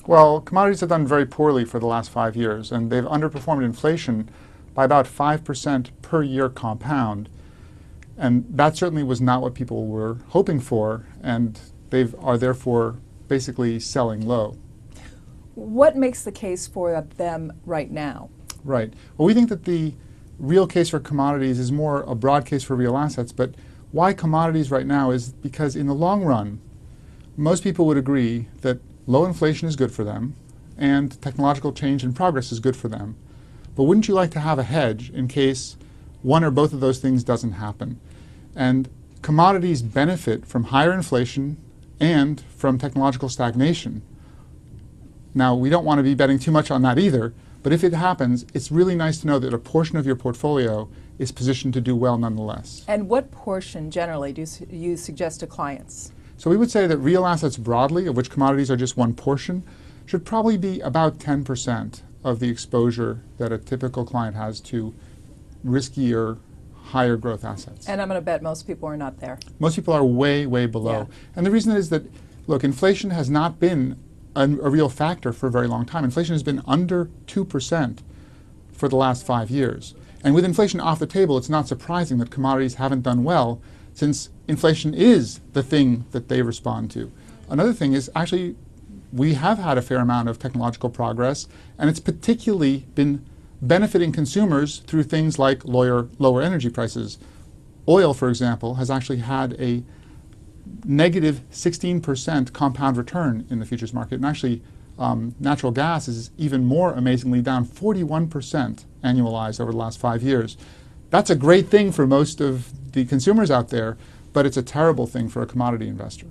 Well, commodities have done very poorly for the last 5 years, and they've underperformed inflation by about 5% per year compound. And that certainly was not what people were hoping for, and they are therefore basically selling low. What makes the case for them right now? Right. Well, we think that the real case for commodities is more a broad case for real assets, but why commodities right now is because in the long run, most people would agree that low inflation is good for them and technological change and progress is good for them. But wouldn't you like to have a hedge in case one or both of those things doesn't happen? And commodities benefit from higher inflation and from technological stagnation. Now, we don't want to be betting too much on that either, but if it happens, it's really nice to know that a portion of your portfolio is positioned to do well nonetheless. And what portion generally do you suggest to clients? So we would say that real assets broadly, of which commodities are just one portion, should probably be about 10% of the exposure that a typical client has to riskier, higher growth assets. And I'm going to bet most people are not there. Most people are way, way below. Yeah. And the reason is that, look, inflation has not been a real factor for a very long time. Inflation has been under 2% for the last 5 years. And with inflation off the table, it's not surprising that commodities haven't done well, since inflation is the thing that they respond to. Another thing is actually we have had a fair amount of technological progress, and it's particularly been benefiting consumers through things like lower energy prices. Oil, for example, has actually had a negative 16% compound return in the futures market, and actually natural gas is even more amazingly down 41% annualized over the last 5 years. That's a great thing for most of the consumers out there, but it's a terrible thing for a commodity investor.